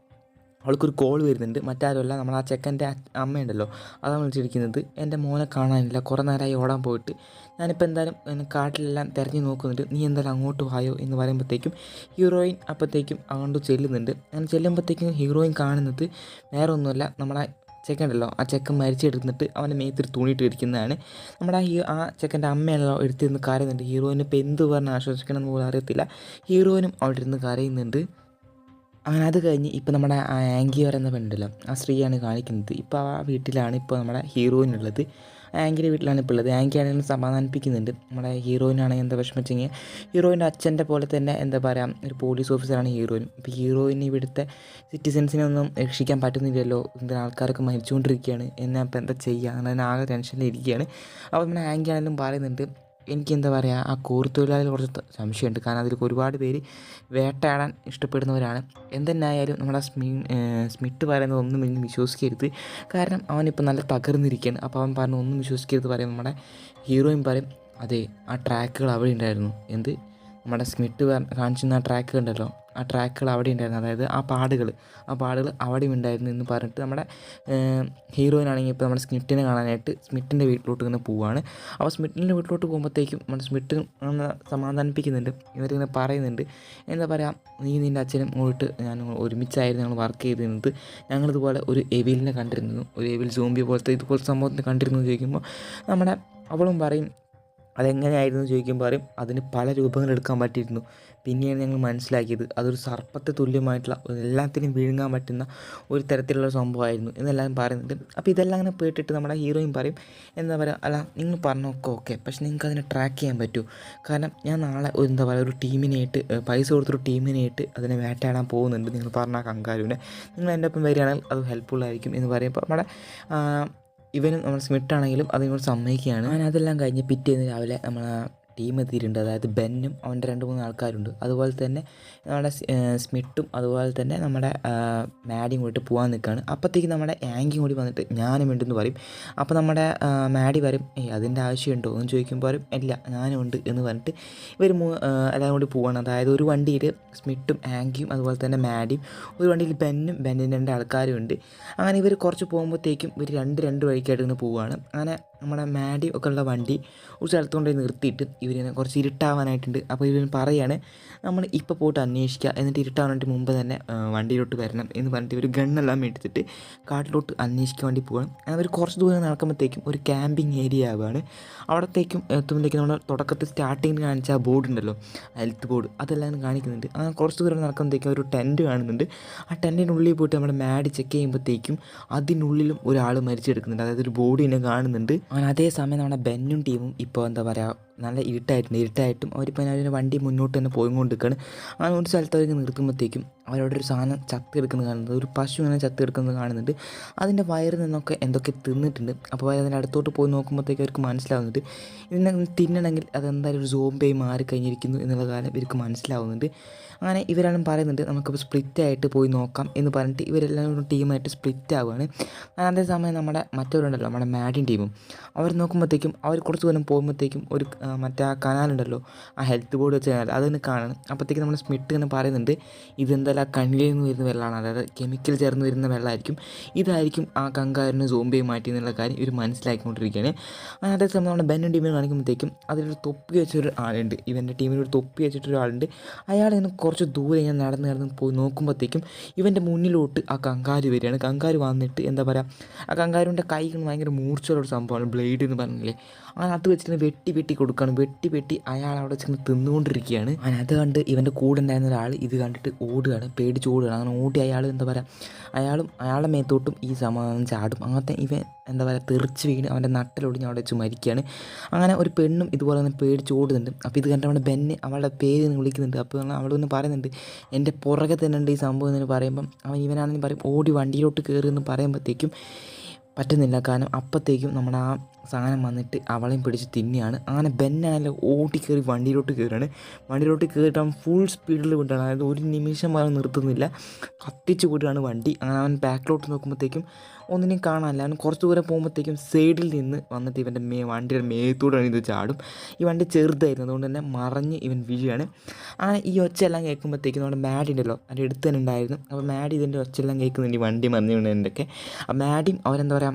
[SPEAKER 1] അവൾക്കൊരു കോൾ വരുന്നുണ്ട്. മറ്റാരുമല്ല നമ്മൾ ആ ചെക്കൻ്റെ അമ്മയുണ്ടല്ലോ അതാണ് വിളിച്ചിരിക്കുന്നത്. എൻ്റെ മോനെ കാണാനില്ല, കുറേ നേരമായി ഓടാൻ പോയിട്ട്, ഞാനിപ്പോൾ എന്തായാലും കാട്ടിലെല്ലാം തിരഞ്ഞു നോക്കുന്നുണ്ട്, നീ എന്തായാലും അങ്ങോട്ട് വായോ എന്ന് പറയുമ്പോഴത്തേക്കും ഹീറോയിൻ അപ്പോഴത്തേക്കും അങ്ങോട്ട് ചെല്ലുന്നുണ്ട്. അങ്ങനെ ചെല്ലുമ്പോഴത്തേക്കും ഹീറോയിൻ കാണുന്നത് വേറെ ഒന്നുമല്ല നമ്മളെ ചെക്കൻ ഉണ്ടല്ലോ ആ ചെക്കൻ മരിച്ചെടുത്തിട്ട് അവൻ്റെ മേത്തിരി തുണിയിട്ട് ഇരിക്കുന്നതാണ്. നമ്മുടെ ആ ചെക്കൻ്റെ അമ്മയല്ലോ എടുത്തിരുന്ന് കരയുന്നുണ്ട്. ഹീറോയിന് ഇപ്പോൾ എന്ത് പറഞ്ഞ് ആശ്വസിക്കണം എന്ന് പോലും അറിയത്തില്ല. ഹീറോയിനും അവിടെ ഇരുന്ന് കരയുന്നുണ്ട്. അങ്ങനെ അത് കഴിഞ്ഞ് ഇപ്പോൾ നമ്മുടെ ആ ആങ്കി പറയുന്ന പെണ്ണുണ്ടല്ലോ ആ സ്ത്രീയാണ് കാണിക്കുന്നത്. ഇപ്പോൾ ആ വീട്ടിലാണ് ഇപ്പോൾ നമ്മുടെ ഹീറോയിൻ ഉള്ളത്. ആങ്കിയുടെ വീട്ടിലാണ് ഇപ്പോൾ ഉള്ളത്. ആങ്കി ആണെങ്കിലും സമാധാനിപ്പിക്കുന്നുണ്ട്. നമ്മുടെ ഹീറോയിനാണെങ്കിൽ എന്താ വിഷമിച്ചെങ്കിൽ ഹീറോയിൻ്റെ അച്ഛൻ്റെ പോലെ തന്നെ എന്താ പറയുക ഒരു പോലീസ് ഓഫീസറാണ് ഹീറോയിൻ. ഇപ്പോൾ ഹീറോയിന് ഇവിടുത്തെ സിറ്റിസൻസിനെ ഒന്നും രക്ഷിക്കാൻ പറ്റുന്നില്ലല്ലോ, എന്തിനാ ആൾക്കാരൊക്കെ മരിച്ചുകൊണ്ടിരിക്കുകയാണ്, എന്നെ അപ്പോൾ എന്താ ചെയ്യുക അങ്ങനെ ആകെ ടെൻഷനിലിരിക്കുകയാണ്. അപ്പോൾ നമ്മുടെ ആങ്കി ആണെങ്കിലും പറയുന്നുണ്ട് എനിക്ക് എന്താ പറയുക ആ കോറിത്തൊഴിലാളികൾ കുറച്ച് സംശയമുണ്ട്, കാരണം അതിൽ ഒരുപാട് പേര് വേട്ടയാടാൻ ഇഷ്ടപ്പെടുന്നവരാണ്. എന്തെന്നായാലും നമ്മുടെ സ്മിത്ത് പറയുന്നത് ഒന്നും ഇനി വിശ്വസിക്കരുത്, കാരണം അവനിപ്പോൾ നല്ല തകർന്നിരിക്കുകയാണ്. അപ്പോൾ അവൻ പറഞ്ഞു ഒന്നും വിശ്വസിക്കരുത് പറയും. നമ്മുടെ ഹീറോയിൻ പറയും അതെ ആ ട്രാക്കുകൾ അവിടെ ഉണ്ടായിരുന്നു, എന്ത് നമ്മുടെ സ്മിത്ത് കാണിച്ചിരുന്ന ആ ട്രാക്ക് ഉണ്ടല്ലോ ആ ട്രാക്കുകൾ അവിടെ ഉണ്ടായിരുന്നു, അതായത് ആ പാടുകൾ അവിടെയും ഉണ്ടായിരുന്നു എന്ന് പറഞ്ഞിട്ട് നമ്മുടെ ഹീറോയിനാണെങ്കിൽ ഇപ്പോൾ നമ്മുടെ സ്മിത്തിനെ കാണാനായിട്ട് സ്മിത്തിൻ്റെ വീട്ടിലോട്ട് ഇങ്ങനെ പോവുകയാണ്. അപ്പോൾ സ്മിത്തിൻ്റെ വീട്ടിലോട്ട് പോകുമ്പോഴത്തേക്കും നമ്മുടെ സ്മിത്ത് സമാധാനിപ്പിക്കുന്നുണ്ട്. ഇവരിങ്ങനെ പറയുന്നുണ്ട് എന്താ പറയുക നീ നിൻ്റെ അച്ഛനും പോയിട്ട് ഞാൻ ഒരുമിച്ചായിരുന്നു ഞങ്ങൾ വർക്ക് ചെയ്തിരുന്നത്, ഞങ്ങളിതുപോലെ ഒരു എവിലിനെ കണ്ടിരുന്നു, ഒരു എവിൽ സോംബി പോലത്തെ ഇതുപോലത്തെ സംഭവത്തിനെ കണ്ടിരുന്നു ചോദിക്കുമ്പോൾ നമ്മുടെ അവളും പറയും അതെങ്ങനെയായിരുന്നു ചോദിക്കുമ്പോൾ പറയും അതിന് പല രൂപങ്ങളെടുക്കാൻ പറ്റിയിരുന്നു, പിന്നെയാണ് ഞങ്ങൾ മനസ്സിലാക്കിയത് അതൊരു സർപ്പത്തെ തുല്യമായിട്ടുള്ള എല്ലാത്തിനും വിഴുങ്ങാൻ പറ്റുന്ന ഒരു തരത്തിലുള്ള സംഭവമായിരുന്നു എന്നെല്ലാം പറയുന്നുണ്ട്. അപ്പോൾ ഇതെല്ലാം അങ്ങനെ കേട്ടിട്ട് നമ്മുടെ ഹീറോയും പറയും, എന്താ പറയുക, അല്ല നിങ്ങൾ പറഞ്ഞൊക്കെ ഓക്കെ, പക്ഷെ നിങ്ങൾക്ക് അതിനെ ട്രാക്ക് ചെയ്യാൻ പറ്റുമോ? കാരണം ഞാൻ നാളെ എന്താ പറയുക ഒരു ടീമിനായിട്ട് പൈസ കൊടുത്തൊരു ടീമിനായിട്ട് അതിനെ വേട്ടയാടാൻ പോകുന്നുണ്ട്, നിങ്ങൾ പറഞ്ഞ കങ്കാരുവിനെ നിങ്ങൾ എൻ്റെ ഒപ്പം വരികയാണെങ്കിൽ അത് ഹെൽപ്ഫുള്ളായിരിക്കും എന്ന് പറയുമ്പോൾ നമ്മുടെ ഇവനും നമ്മൾ സ്മിത്താണെങ്കിലും അതിനോട് സമ്മതിക്കുകയാണ്. അങ്ങനെ അതെല്ലാം കഴിഞ്ഞ് പിറ്റേന്ന് രാവിലെ നമ്മൾ ടീം എത്തിയിട്ടുണ്ട്. അതായത് ബെന്നും അവൻ്റെ 2-3 ആൾക്കാരുണ്ട്. അതുപോലെ തന്നെ നമ്മുടെ സ്മിത്തും അതുപോലെ തന്നെ നമ്മുടെ മാഡിയും കൂടിയിട്ട് പോകാൻ നിൽക്കുകയാണ്. അപ്പോഴത്തേക്ക് നമ്മുടെ ആങ്കിയും കൂടി വന്നിട്ട് ഞാനും ഉണ്ടെന്ന് പറയും. അപ്പോൾ നമ്മുടെ മാഡി വരും, അതിൻ്റെ ആവശ്യമുണ്ടോ എന്ന് ചോദിക്കുമ്പോൾ പറയും ഇല്ല ഞാനും ഉണ്ട് എന്ന് പറഞ്ഞിട്ട് ഇവർ എല്ലാം കൂടി പോവാണ്. അതായത് ഒരു വണ്ടിയിൽ സ്മിത്തും ആങ്കിയും അതുപോലെ തന്നെ മാഡിയും, ഒരു വണ്ടിയിൽ ബെന്നിൻ്റെ 2 ആൾക്കാരും ഉണ്ട്. അങ്ങനെ ഇവർ കുറച്ച് പോകുമ്പോഴത്തേക്കും ഇവർ രണ്ട് വഴിക്കായിട്ട് ഇങ്ങനെ പോവുകയാണ്. അങ്ങനെ നമ്മുടെ മാഡി ഒക്കെ ഉള്ള വണ്ടി ഒരു സ്ഥലത്ത് കൊണ്ടുപോയി നിർത്തിയിട്ട് ഇവരിനെ കുറച്ച് ഇരുട്ടാവാനായിട്ടുണ്ട്. അപ്പോൾ ഇവർ പറയാണ് നമ്മൾ ഇപ്പോൾ പോയിട്ട് അന്വേഷിക്കുക, എന്നിട്ട് ഇരുട്ടാവാനായിട്ട് മുമ്പ് തന്നെ വണ്ടിയിലോട്ട് വരണം എന്ന് പറഞ്ഞിട്ട് ഇവർ ഗണ്ണെല്ലാം എടുത്തിട്ട് കാട്ടിലോട്ട് അന്വേഷിക്കാൻ വേണ്ടി പോകണം. അവർ കുറച്ച് ദൂരം നടക്കുമ്പോഴത്തേക്കും ഒരു ക്യാമ്പിംഗ് ഏരിയ ആവുകയാണ്. അവിടത്തേക്കും എത്തുമ്പോഴത്തേക്കും നമ്മൾ തുടക്കത്തിൽ സ്റ്റാർട്ടിങ്ങിൽ കാണിച്ച ആ ബോർഡ് ഉണ്ടല്ലോ, ഹെൽത്ത് ബോർഡ്, അതെല്ലാം കാണിക്കുന്നുണ്ട്. അങ്ങനെ കുറച്ച് ദൂരം നടക്കുമ്പോഴത്തേക്കും ഒരു ടെൻറ്റ് കാണുന്നുണ്ട്. ആ ടെൻറ്റിൻ്റെ ഉള്ളിൽ പോയിട്ട് നമ്മുടെ മാഡി ചെക്ക് ചെയ്യുമ്പോഴത്തേക്കും അതിനുള്ളിലും ഒരാൾ മരിച്ചെടുക്കുന്നുണ്ട്. അതായത് ഒരു ബോഡിനെ കാണുന്നുണ്ട്. അങ്ങനെ അതേസമയം നമ്മുടെ ബെന്നും ടീമും ഇപ്പോൾ എന്താ പറയുക നല്ല ഇരുട്ടായിട്ടും അവരിപ്പോൾ അതിൻ്റെ വണ്ടി മുന്നോട്ട് തന്നെ പോയിക്കൊണ്ടിരിക്കുകയാണ്. അങ്ങനെ ഒരു സ്ഥലത്ത് അവർക്ക് നിർത്തുമ്പോഴത്തേക്കും അവരവിടെ ഒരു സാധനം ചത്തെടുക്കുന്നത് കാണുന്നത്, ഒരു പശു ഇങ്ങനെ ചത്തെടുക്കുന്നത് കാണുന്നുണ്ട്. അതിൻ്റെ വയറിൽ നിന്നൊക്കെ എന്തൊക്കെ തിന്നിട്ടുണ്ട്. അപ്പോൾ അതിൻ്റെ അടുത്തോട്ട് പോയി നോക്കുമ്പോഴത്തേക്ക് അവർക്ക് മനസ്സിലാവുന്നുണ്ട് ഇതിനെ തിന്നണമെങ്കിൽ അതെന്തായാലും ഒരു സോംബിയായി മാറിക്കഴിഞ്ഞിരിക്കുന്നു എന്നുള്ള കാര്യം ഇവർക്ക് മനസ്സിലാവുന്നുണ്ട്. അങ്ങനെ ഇവരെല്ലാം പറയുന്നുണ്ട് നമുക്കപ്പോൾ സ്പ്ലിറ്റായിട്ട് പോയി നോക്കാം എന്ന് പറഞ്ഞിട്ട് ഇവരെല്ലാം ടീമായിട്ട് സ്പ്ലിറ്റ് ആവുകയാണ്. അതേസമയം നമ്മുടെ മറ്റവരുണ്ടല്ലോ നമ്മുടെ മാഡിൻ ടീമും അവർ നോക്കുമ്പോഴത്തേക്കും അവർ കുറച്ച് ദൂരം പോകുമ്പോഴത്തേക്കും ഒരു മറ്റേ ആ കനാലുണ്ടല്ലോ, ആ ഹെൽത്ത് ബോർഡ് വെച്ച കനാൽ അതൊന്ന് കാണണം. അപ്പോഴത്തേക്കും നമ്മൾ സ്മിത്ത് എന്ന് പറയുന്നുണ്ട് ഇതെന്തായാലും ആ കണ്ണിൽ നിന്ന് വരുന്ന വെള്ളമാണ്, അതായത് കെമിക്കൽ ചേർന്ന് വരുന്ന വെള്ളമായിരിക്കും, ഇതായിരിക്കും ആ കങ്കാരിനെ സോംബിയായി മാറ്റി എന്നുള്ള കാര്യം ഇവർ മനസ്സിലാക്കിക്കൊണ്ടിരിക്കുകയാണ്. അതേസമയം നമ്മുടെ ബെന്നും ടീമിനെ കാണിക്കുമ്പോഴത്തേക്കും അതിലൊരു തൊപ്പി വെച്ചൊരു ആളുണ്ട്, ഇവൻ്റെ ടീമിൽ ഒരു തൊപ്പി വെച്ചിട്ടൊരാളുണ്ട്. അയാൾ ഇങ്ങനെ കുറച്ച് ദൂരെ ഇങ്ങനെ നടന്ന് പോയി നോക്കുമ്പോഴത്തേക്കും ഇവൻ്റെ മുന്നിലോട്ട് ആ കങ്കാരു വരികയാണ്. കങ്കാരു വന്നിട്ട് എന്താ പറയുക, ആ കങ്കാരുവിൻ്റെ കൈ ഭയങ്കര മൂർച്ചയുള്ളൊരു സംഭവമാണ്, ബ്ലേഡ് എന്ന് പറഞ്ഞില്ലേ, അങ്ങനെ അത് വെച്ചിട്ട് വെട്ടി കൊടുക്കുകയാണ്. വെട്ടി അയാൾ അവിടെ ചെന്ന് തിന്നുകൊണ്ടിരിക്കുകയാണ്. അങ്ങനെ അത് കണ്ട് ഇവൻ്റെ കൂടെ ഉണ്ടായിരുന്ന ഒരാൾ ഇത് കണ്ടിട്ട് ഓടുകയാണ്, പേടിച്ച് ഓടുകയാണ്. അങ്ങനെ ഓടി അയാൾ എന്താ പറയുക അയാളുടെ മേത്തോട്ടും ഈ സമാധാനം ചാടും. അങ്ങനത്തെ ഇവൻ എന്താ പറയുക തെറിച്ച് വീണ് അവൻ്റെ നട്ടിലൊടിഞ്ഞ് അവിടെ വെച്ച് മരിക്കുകയാണ്. അങ്ങനെ ഒരു പെണ്ണും ഇതുപോലെ തന്നെ പേടിച്ച് ഓടുന്നുണ്ട്. അപ്പോൾ ഇത് കണ്ട് നമ്മുടെ ബെന്ന് അവളുടെ പേര് വിളിക്കുന്നുണ്ട്. അപ്പോൾ അവൾ തന്നെ പറയുന്നുണ്ട് എൻ്റെ പുറകെ തന്നെ ഉണ്ട് ഈ സംഭവം എന്ന് പറയുമ്പം ഇവനാണെന്ന് പറയും ഓടി വണ്ടിയിലോട്ട് കയറി എന്ന് പറയുമ്പോഴത്തേക്കും പറ്റുന്നില്ല. കാരണം അപ്പോഴത്തേക്കും നമ്മുടെ ആ സാധനം വന്നിട്ട് അവളെയും പിടിച്ച് തിന്നെയാണ്. അങ്ങനെ ബെന്നാണല്ലോ ഓടി കയറി വണ്ടിയിലോട്ട് കയറുകയാണ്. വണ്ടിയിലോട്ട് കയറിയിട്ട് അവൻ ഫുൾ സ്പീഡിൽ വിട്ടാണ്, അതായത് ഒരു നിമിഷം അവൻ നിർത്തുന്നില്ല, കത്തിച്ച് വിടുകയാണ് വണ്ടി. അങ്ങനെ അവൻ ബാക്കിലോട്ട് നോക്കുമ്പോഴത്തേക്കും ഒന്നിനും കാണാനില്ല. അവൻ കുറച്ച് ദൂരം പോകുമ്പോഴത്തേക്കും സൈഡിൽ നിന്ന് വന്നിട്ട് ഇവൻ്റെ വണ്ടിയുടെ മേത്തൂടെ ഇത് ചാടും. ഈ വണ്ടി ചെറുതായിരുന്നു, അതുകൊണ്ട് തന്നെ മറിഞ്ഞ് ഇവൻ വീഴുകയാണ്. അങ്ങനെ ഈ ഒച്ചയെല്ലാം കേൾക്കുമ്പോഴത്തേക്കും നമ്മുടെ മാഡി ഉണ്ടല്ലോ അതിൻ്റെ അടുത്ത് തന്നെ ഉണ്ടായിരുന്നു. അപ്പോൾ മാഡി ഇതിൻ്റെ ഒച്ചയെല്ലാം കേൾക്കുന്നുണ്ട്, ഈ വണ്ടി മറിഞ്ഞ് വീണതിൻ്റെയൊക്കെ. ആ മാഡിയും അവരെന്താ പറയുക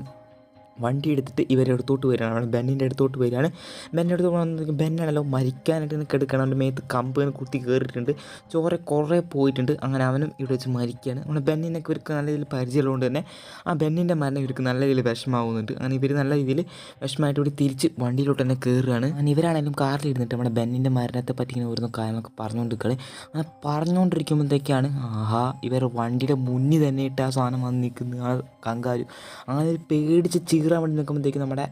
[SPEAKER 1] വണ്ടി എടുത്തിട്ട് ഇവരുടെ അടുത്തോട്ട് വരികയാണ്, അവിടെ ബെന്നിൻ്റെ അടുത്തോട്ട് വരികയാണ്. ബെന്നിൻ്റെ അടുത്ത് വന്നപ്പോഴത്തേക്കും ബെന്നാണല്ലോ മരിക്കാനായിട്ട് ഇങ്ങനെ കിടക്കണം, അവൻ്റെ മേത്ത് കമ്പ് ഇങ്ങനെ കുത്തി കയറിയിട്ടുണ്ട്, ചോര കുറേ പോയിട്ടുണ്ട്. അങ്ങനെ അവനും ഇവിടെ വെച്ച് മരിക്കുകയാണ്. നമ്മുടെ ബെന്നിനൊക്കെ ഇവർക്ക് നല്ല രീതിയിൽ പരിചയമുള്ളതുകൊണ്ട് തന്നെ ആ ബെന്നിൻ്റെ മരണം ഇവർക്ക് നല്ല രീതിയിൽ വിഷമാവുന്നുണ്ട്. അങ്ങനെ ഇവർ നല്ല രീതിയിൽ വിഷമമായിട്ട് ഇവിടെ തിരിച്ച് വണ്ടിയിലോട്ട് തന്നെ കയറുകയാണ്. അങ്ങനെ ഇവരാണെങ്കിലും കാറിൽ ഇരുന്നിട്ട് നമ്മുടെ ബെന്നിൻ്റെ മരണത്തെ പറ്റി ഇങ്ങനെ ഓരോന്ന് കാര്യങ്ങളൊക്കെ പറഞ്ഞുകൊണ്ടിരിക്കുകയാണ്. അങ്ങനെ പറഞ്ഞുകൊണ്ടിരിക്കുമ്പോഴത്തേക്കാണ് ഇവർ വണ്ടിയുടെ മുന്നിൽ തന്നെ ഇട്ട് ആ സാധനം വന്ന് നിൽക്കുന്നത്, ആ കങ്കാരു. അങ്ങനെ പേടിച്ച് ചീറാൻ വേണ്ടി നിൽക്കുമ്പോഴത്തേക്കും നമ്മുടെ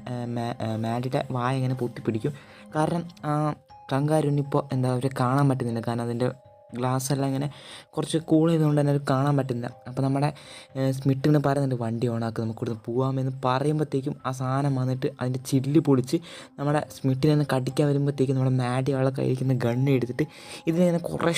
[SPEAKER 1] മാഡിയുടെ വായ ഇങ്ങനെ പൊട്ടിപ്പിടിക്കും. കാരണം കങ്കാരുവിനിപ്പോൾ എന്താ അവരെ കാണാൻ പറ്റുന്നില്ല, കാരണം അതിൻ്റെ ഗ്ലാസ് എല്ലാം ഇങ്ങനെ കുറച്ച് കൂൾ ചെയ്തുകൊണ്ട് തന്നെ അത് കാണാൻ പറ്റുന്നില്ല. അപ്പോൾ നമ്മുടെ സ്മിത്തിനെ പറയുന്നുണ്ട് വണ്ടി ഓണാക്കി നമുക്ക് ഇവിടുന്ന് പോകാമെന്ന് പറയുമ്പോഴത്തേക്കും ആ സാധനം വന്നിട്ട് അതിൻ്റെ ചില്ല് പൊളിച്ച് നമ്മുടെ സ്മിത്തിനെ ഒന്ന് കടിക്കാൻ വരുമ്പോഴത്തേക്കും നമ്മുടെ മാഡി അവളെ കയ്യിരിക്കുന്ന ഗണ്ണ് എടുത്തിട്ട് ഇതിനെ കുറേ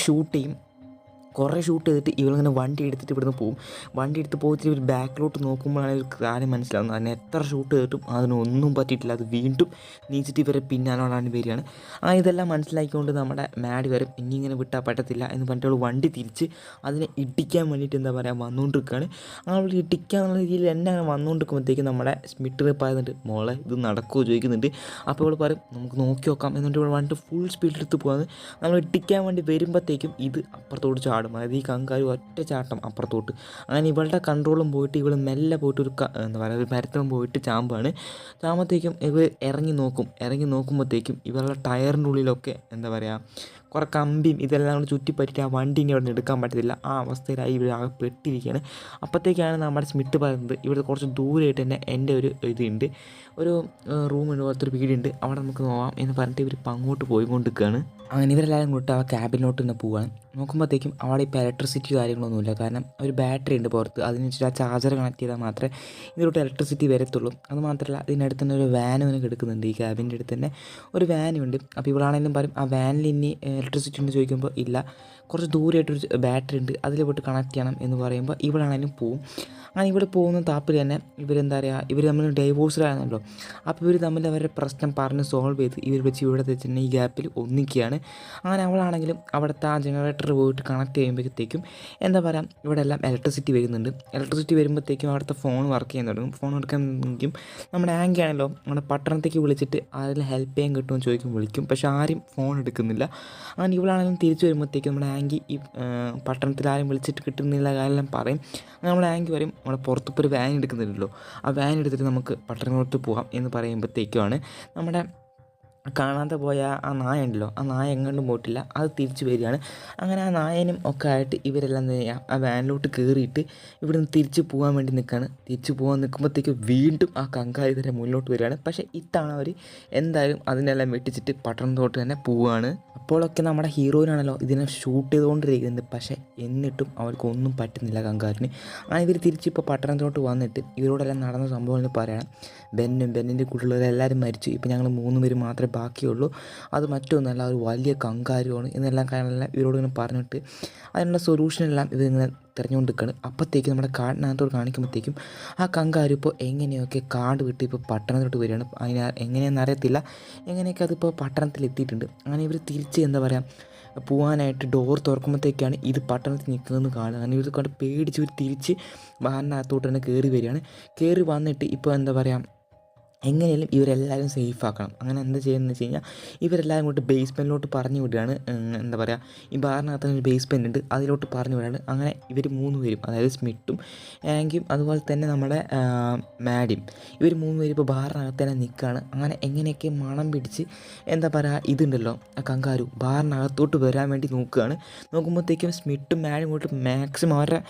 [SPEAKER 1] ഷൂട്ട് ചെയ്തിട്ട് ഇവളിങ്ങനെ വണ്ടി എടുത്തിട്ട് ഇവിടുന്ന് പോകും. വണ്ടി എടുത്ത് പോയിട്ട് ഇവർ ബാക്കിലോട്ട് നോക്കുമ്പോഴാണ് ഒരു കാര്യം മനസ്സിലാവുന്നത്, അതിന് എത്ര ഷൂട്ട് ചെയ്തിട്ടും അതിനൊന്നും പറ്റിയിട്ടില്ല, അത് വീണ്ടും നീച്ചിട്ട് ഇവരെ പിന്നാലോടാണ് വരികയാണ്. ഇതെല്ലാം മനസ്സിലാക്കിക്കൊണ്ട് നമ്മുടെ മാഡി വരും, ഇനി ഇങ്ങനെ വിട്ടാൽ പറ്റത്തില്ല എന്ന് പറഞ്ഞിട്ട് അവൾ വണ്ടി തിരിച്ച് അതിനെ ഇടിക്കാൻ വേണ്ടിയിട്ട് എന്താ പറയുക വന്നുകൊണ്ടിരിക്കുകയാണ്. അവൾ ഇടിക്കാന്നുള്ള രീതിയിൽ എന്നെ അങ്ങനെ വന്നുകൊണ്ടിരിക്കുമ്പോഴത്തേക്കും നമ്മുടെ സ്മിത്ത് പറയുന്നുണ്ട് മോളെ ഇത് നടക്കുമോ ചോദിക്കുന്നുണ്ട്. അപ്പോൾ അവൾ പറയും നമുക്ക് നോക്കി നോക്കാം എന്നിട്ട് ഇവൾ വന്നിട്ട് ഫുൾ സ്പീഡിലെടുത്ത് പോകാന്ന്. നമ്മൾ ഇടിക്കാൻ വേണ്ടി വരുമ്പോഴത്തേക്കും ഇത് അപ്പുറത്തോട്ട് ചാടും, അതായത് ഈ കങ്കാരു ഒറ്റ ചാട്ടം അപ്പുറത്തോട്ട്. അങ്ങനെ ഇവളുടെ കൺട്രോളും പോയിട്ട് ഇവൾ മെല്ലെ പോയിട്ട് എന്താ പറയുക ഒരു മരത്തിലും പോയിട്ട് ചാകുമ്പോഴത്തേക്കും ഇവർ ഇറങ്ങി നോക്കുമ്പോഴത്തേക്കും ഇവളുടെ ടയറിൻ്റെ ഉള്ളിലൊക്കെ എന്താ പറയുക കുറേ കമ്പിയും ഇതെല്ലാം കൂടി ചുറ്റിപ്പറ്റിയിട്ട് ആ വണ്ടി ഇനി അവിടെ നിന്ന് എടുക്കാൻ പറ്റത്തില്ല. ആ അവസ്ഥയിലായി ഇവർ ആകെ പെട്ടിരിക്കുകയാണ്. അപ്പോഴത്തേക്കാണ് നമ്മുടെ സ്മിത്ത് പറയുന്നത് ഇവിടെ കുറച്ച് ദൂരമായിട്ട് തന്നെ എൻ്റെ ഒരു ഇതുണ്ട്, ഒരു റൂമുണ്ട്, പോലത്തെ ഒരു വീടുണ്ട്, അവിടെ നമുക്ക് നോക്കാം എന്ന് പറഞ്ഞിട്ട് ഇവർ ഇപ്പം അങ്ങോട്ട് പോയിക്കൊണ്ടിരിക്കുകയാണ്. അങ്ങനെ ഇവരെല്ലാവരും കൂട്ട് ആ ക്യാബിനോട്ട് തന്നെ പോവുകയാണ്. നോക്കുമ്പോഴത്തേക്കും അവിടെ ഇപ്പോൾ ഇലക്ട്രിസിറ്റി കാര്യങ്ങളൊന്നുമില്ല. കാരണം ഒരു ബാറ്ററി ഉണ്ട് പുറത്ത്, അതിന് വെച്ചിട്ട് ആ ചാർജർ കണക്ട് ചെയ്താൽ മാത്രമേ ഇതിലോട്ട് ഇലക്ട്രിസിറ്റി വരത്തുള്ളൂ. അത് മാത്രമല്ല ഇതിനടുത്ത് തന്നെ ഒരു വാനും ഇങ്ങനെ കിടക്കുന്നുണ്ട്, ഈ ക്യാബിൻ്റെ അടുത്ത് തന്നെ ഒരു വാനുണ്ട്. അപ്പോൾ ഇവളാണെങ്കിലും പറയും ആ വാനിൽ ഇനി ഇലക്ട്രിസിറ്റി ഉണ്ട് ചോദിക്കുമ്പോൾ ഇല്ല, കുറച്ച് ദൂരമായിട്ടൊരു ബാറ്ററി ഉണ്ട്, അതിൽ പോയിട്ട് കണക്ട് ചെയ്യണം എന്ന് പറയുമ്പോൾ ഇവളാണെങ്കിലും പോവും. അങ്ങനെ ഇവിടെ പോകുന്ന താപ്പിൽ തന്നെ ഇവരെന്താ പറയുക, ഇവർ തമ്മിൽ ഡൈവോഴ്സിലാണല്ലോ. അപ്പോൾ ഇവർ തമ്മിൽ അവരുടെ പ്രശ്നം പറഞ്ഞ് സോൾവ് ചെയ്ത് ഇവർ വെച്ച് ഇവിടെ തന്നെ ഈ ഗ്യാപ്പിൽ ഒന്നിക്കുകയാണ്. അങ്ങനെ അവളാണെങ്കിലും അവിടുത്തെ ആ ജനറേറ്റർ പോയിട്ട് കണക്ട് ചെയ്യുമ്പോഴത്തേക്കും എന്താ പറയുക, ഇവിടെ എല്ലാം ഇലക്ട്രിസിറ്റി വരുന്നുണ്ട്. ഇലക്ട്രിസിറ്റി വരുമ്പോഴത്തേക്കും അവിടുത്തെ ഫോൺ വർക്ക് ചെയ്യാൻ തുടങ്ങും. ഫോൺ എടുക്കാനെങ്കിൽ നമ്മുടെ ആങ്കി ആണല്ലോ നമ്മുടെ പട്ടണത്തേക്ക് വിളിച്ചിട്ട് അതിൽ ഹെൽപ്പ് ചെയ്യാൻ കിട്ടുമെന്ന് ചോദിക്കും, വിളിക്കും, പക്ഷേ ആരും ഫോൺ എടുക്കുന്നില്ല. അങ്ങനെ ഇവളാണെങ്കിലും തിരിച്ചു വരുമ്പോഴത്തേക്കും നമ്മുടെ ആങ്കി ഈ പട്ടണത്തിൽ ആരും വിളിച്ചിട്ട് കിട്ടുന്നില്ല കാര്യം പറയും. അങ്ങനെ നമ്മുടെ ആങ്കി പറയും നമ്മുടെ പുറത്തിപ്പോൾ ഒരു വാൻ എടുക്കുന്നില്ലല്ലോ, ആ വാൻ എടുത്തിട്ട് നമുക്ക് പട്ടണത്തിലോട്ട് പോകാം എന്ന് പറയുമ്പോഴത്തേക്കുമാണ് നമ്മുടെ കാണാതെ പോയ ആ നായ ഉണ്ടല്ലോ, ആ നായ എങ്ങോട്ടും പോയിട്ടില്ല, അത് തിരിച്ചു വരികയാണ്. അങ്ങനെ ആ നായനും ഒക്കെ ആയിട്ട് ഇവരെല്ലാം എന്താ ചെയ്യുക, ആ വാനിലോട്ട് കയറിയിട്ട് ഇവിടെ നിന്ന് തിരിച്ച് പോകാൻ വേണ്ടി നിൽക്കുകയാണ്. തിരിച്ച് പോകാൻ നിൽക്കുമ്പോഴത്തേക്ക് വീണ്ടും ആ കങ്കാരി തന്നെ മുന്നോട്ട് വരികയാണ്. പക്ഷേ ഇത്തവണ അവർ എന്തായാലും അതിനെല്ലാം വെട്ടിച്ചിട്ട് പട്ടണത്തോട്ട് തന്നെ പോവുകയാണ്. അപ്പോഴൊക്കെ നമ്മുടെ ഹീറോയിനാണല്ലോ ഇതിനെ ഷൂട്ട് ചെയ്തുകൊണ്ടിരിക്കുന്നത്. പക്ഷേ എന്നിട്ടും അവർക്കൊന്നും പറ്റുന്നില്ല കങ്കാരിന്. അങ്ങനെ ഇവർ തിരിച്ചിപ്പോൾ പട്ടണത്തോട്ട് വന്നിട്ട് ഇവരോടെല്ലാം നടന്ന സംഭവങ്ങൾ പറയണം. ബെന്നിൻ്റെ കൂട്ടുള്ളവരെല്ലാവരും മരിച്ചു, ഇപ്പോൾ ഞങ്ങൾ 3 പേര് മാത്രമേ ബാക്കിയുള്ളൂ, അത് മറ്റൊന്നല്ല ഒരു വലിയ കങ്കാരുമാണ് എന്നെല്ലാം കാര്യങ്ങളെല്ലാം ഇവരോട് ഇങ്ങനെ പറഞ്ഞിട്ട് അതിനുള്ള സൊല്യൂഷനെല്ലാം ഇതിങ്ങനെ തിരഞ്ഞുകൊണ്ടിരിക്കുകയാണ്. അപ്പോഴത്തേക്കും നമ്മുടെ കാടിനകത്തോട് കാണിക്കുമ്പോഴത്തേക്കും ആ കങ്കാരു ഇപ്പോൾ എങ്ങനെയൊക്കെ കാട് വിട്ട് ഇപ്പോൾ പട്ടണത്തോട്ട് വരികയാണ്. അതിന് എങ്ങനെയെന്ന് അറിയത്തില്ല, എങ്ങനെയൊക്കെ അതിപ്പോൾ പട്ടണത്തിൽ എത്തിയിട്ടുണ്ട്. അങ്ങനെ ഇവർ തിരിച്ച് എന്താ പറയുക പോകാനായിട്ട് ഡോർ തുറക്കുമ്പോഴത്തേക്കാണ് ഇത് പട്ടണത്തിൽ നിൽക്കുന്നതെന്ന് കാണുക. അങ്ങനെ ഇവർ കണ്ട് പേടിച്ച് ഇവർ തിരിച്ച് വാഹനകത്തോട്ട് തന്നെ കയറി വരികയാണ്. കയറി വന്നിട്ട് ഇപ്പോൾ എന്താ പറയുക എങ്ങനെയും ഇവരെല്ലാവരും സേഫ് ആക്കണം. അങ്ങനെ എന്താ ചെയ്യുന്നതെന്ന് വെച്ച് കഴിഞ്ഞാൽ ഇവരെല്ലാവരും കൂട്ട് ബേസ്മെൻറ്റിലോട്ട് പറഞ്ഞു വിടുകയാണ്. എന്താ പറയുക ഈ ബാറിനകത്ത് ഒരു ബേസ്മെൻ്റ് ഉണ്ട്, അതിലോട്ട് പറഞ്ഞു വിടുകയാണ്. അങ്ങനെ ഇവർ 3 പേരും, അതായത് സ്മിത്തും ആങ്കിയും അതുപോലെ തന്നെ നമ്മുടെ മാഡിയും, ഇവർ 3 പേരും ഇപ്പോൾ ബാറിനകത്ത് തന്നെ നിൽക്കുകയാണ്. അങ്ങനെ എങ്ങനെയൊക്കെ മണം പിടിച്ച് എന്താ പറയുക ഇതുണ്ടല്ലോ ആ കങ്കാരു ബാറിനകത്തോട്ട് വരാൻ വേണ്ടി നോക്കുകയാണ്. നോക്കുമ്പോഴത്തേക്കും സ്മിത്തും മാഡിയും കൂട്ട് മാക്സിമം അവരുടെ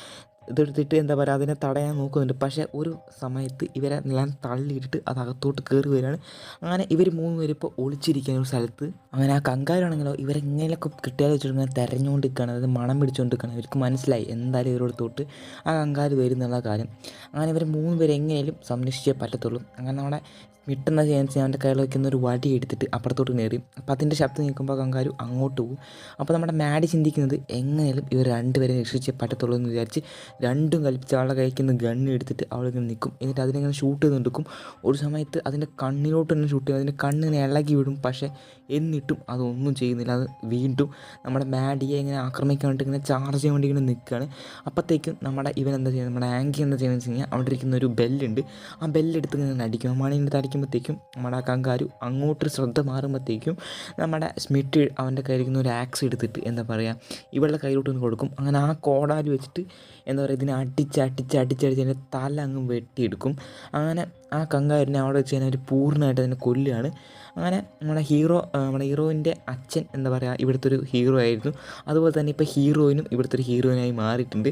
[SPEAKER 1] ഇതെടുത്തിട്ട് എന്താ പറയുക അതിനെ തടയാൻ നോക്കുന്നുണ്ട്. പക്ഷേ ഒരു സമയത്ത് ഇവരെ എല്ലാം തള്ളിയിട്ടിട്ട് അത് അകത്തോട്ട് കയറി വരികയാണ്. അങ്ങനെ ഇവർ 3 പേരും ഇപ്പോൾ ഒളിച്ചിരിക്കുന്ന ഒരു സ്ഥലത്ത്. അങ്ങനെ ആ കങ്കാരാണെങ്കിലോ ഇവരെങ്ങനെയൊക്കെ കിട്ടിയാൽ വെച്ചിട്ട് ഇങ്ങനെ തിരഞ്ഞുകൊണ്ടിരിക്കുകയാണ്, അതായത് മണം പിടിച്ചുകൊണ്ടിരിക്കുകയാണ്. ഇവർക്ക് മനസ്സിലായി എന്തായാലും ഇവരോട് തൊട്ട് ആ കങ്കാര് വരുന്നുള്ള കാര്യം. അങ്ങനെ ഇവർ 3 പേര് എങ്ങനെയും സംരക്ഷിച്ചേ പറ്റത്തുള്ളൂ. അങ്ങനെ നമ്മുടെ മിട്ടെന്ന ചാൻസ് അവൻ്റെ കയ്യിൽ വയ്ക്കുന്ന ഒരു വടി എടുത്തിട്ട് അപ്പുറത്തോട്ട് നേറി. അപ്പോൾ അതിൻ്റെ ശബ്ദം കേൾക്കുമ്പോൾ കങ്കാരു അങ്ങോട്ട് പോകും. അപ്പോൾ നമ്മുടെ മാഡി ചിന്തിക്കുന്നത് എങ്ങനെയും ഇവർ 2 പേരെ രക്ഷിച്ചേ പറ്റത്തുള്ളൂ എന്ന് വിചാരിച്ച് രണ്ടും കൽപ്പിച്ച് അവളുടെ കഴിക്കുന്ന ഗണ്ണ് എടുത്തിട്ട് അവളിങ്ങനെ നിൽക്കും. എന്നിട്ട് അതിനെങ്ങനെ ഷൂട്ട് ചെയ്ത് നിൽക്കും. ഒരു സമയത്ത് അതിൻ്റെ കണ്ണിലോട്ട് തന്നെ ഷൂട്ട് ചെയ്യും, അതിൻ്റെ കണ്ണിനെ ഇളകി വിടും. പക്ഷേ എന്നിട്ടും അതൊന്നും ചെയ്യുന്നില്ല. അത് വീണ്ടും നമ്മുടെ മാഡിയെ ഇങ്ങനെ ആക്രമിക്കാൻ വേണ്ടി ഇങ്ങനെ ചാർജ് ചെയ്യാൻ വേണ്ടി ഇങ്ങനെ നിൽക്കുകയാണ്. അപ്പോഴത്തേക്കും നമ്മുടെ ഇവൻ എന്താ ചെയ്യുന്നത്, നമ്മുടെ ആങ്കി എന്താ ചെയ്യുന്നത് വെച്ച് കഴിഞ്ഞാൽ അവിടെ ഇരിക്കുന്ന ഒരു ബെല്ലുണ്ട്, ആ ബെല്ലെടുത്ത് ഇങ്ങനെ അടിക്കും. ആ മണി എടുത്ത് അടിക്കുമ്പോഴത്തേക്കും നമ്മുടെ ആ കങ്കാരു അങ്ങോട്ട് ശ്രദ്ധ മാറുമ്പോഴത്തേക്കും നമ്മുടെ സ്മിത്ത് അവൻ്റെ കയ്യിരിക്കുന്ന ഒരു ആക്സ് എടുത്തിട്ട് എന്താ പറയുക ഇവളുടെ കയ്യിലോട്ട് ഒന്ന് കൊടുക്കും. അങ്ങനെ ആ കോടാലി വെച്ചിട്ട് എന്താ പറയുക ഇതിനെ അടിച്ചടിച്ച് അതിൻ്റെ തല അങ്ങ് വെട്ടിയെടുക്കും. അങ്ങനെ ആ കങ്കാരിനെ അവിടെ വെച്ച് കഴിഞ്ഞാൽ ഒരു പൂർണ്ണമായിട്ട് അതിനെ കൊല്ലുകയാണ്. അങ്ങനെ നമ്മുടെ ഹീറോയിൻ്റെ അച്ഛൻ എന്താ പറയുക ഇവിടുത്തെ ഒരു ഹീറോ ആയിരുന്നു, അതുപോലെ തന്നെ ഇപ്പോൾ ഹീറോയിനും ഇവിടുത്തെ ഒരു ഹീറോയിനായി മാറിയിട്ടുണ്ട്.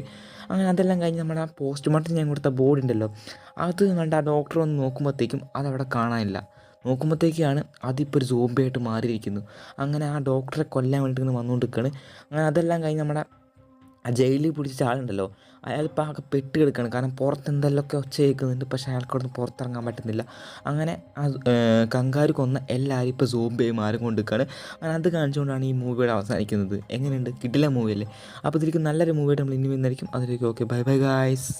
[SPEAKER 1] അങ്ങനെ അതെല്ലാം കഴിഞ്ഞ് നമ്മുടെ ആ പോസ്റ്റ്മോർട്ടം ഞാൻ കൊടുത്ത ബോഡി ഉണ്ടല്ലോ അത് കണ്ട് ആ ഡോക്ടർ വന്ന് നോക്കുമ്പോഴത്തേക്കും അതവിടെ കാണാനില്ല. നോക്കുമ്പോഴത്തേക്കാണ് അതിപ്പോൾ ഒരു സോംബിയായിട്ട് മാറിയിരിക്കുന്നു. അങ്ങനെ ആ ഡോക്ടറെ കൊല്ലാൻ വേണ്ടിയിട്ട് ഇങ്ങനെ വന്നുകൊണ്ടിരിക്കുകയാണ്. അങ്ങനെ അതെല്ലാം കഴിഞ്ഞ് നമ്മുടെ ആ ജയിലിൽ പിടിച്ച ആളുണ്ടല്ലോ അയാളിപ്പോൾ ആകെ പെട്ട് കിടക്കുകയാണ്. കാരണം പുറത്ത് എന്തെങ്കിലുമൊക്കെ ഒച്ച കേൾക്കുന്നുണ്ട്, പക്ഷേ അയാൾക്കവിടെ നിന്ന് പുറത്തിറങ്ങാൻ പറ്റുന്നില്ല. അങ്ങനെ ആ കങ്കാരു കൊന്ന എല്ലാവരും ഇപ്പോൾ സോംബിയായി മാറിക്കൊണ്ടിരിക്കുകയാണ്. അങ്ങനെ അത് കാണിച്ചുകൊണ്ടാണ് ഈ മൂവിയുടെ അവസാനിക്കുന്നത്. എങ്ങനെയുണ്ട്, കിടിലൻ മൂവിയല്ലേ? അപ്പോൾ ഇതിലേക്ക് നല്ലൊരു മൂവിയായിട്ട് നമ്മൾ ഇനി വന്നായിരിക്കും. അതിലേക്ക് ഓക്കെ, ബൈ ബൈ ഗായ്സ്.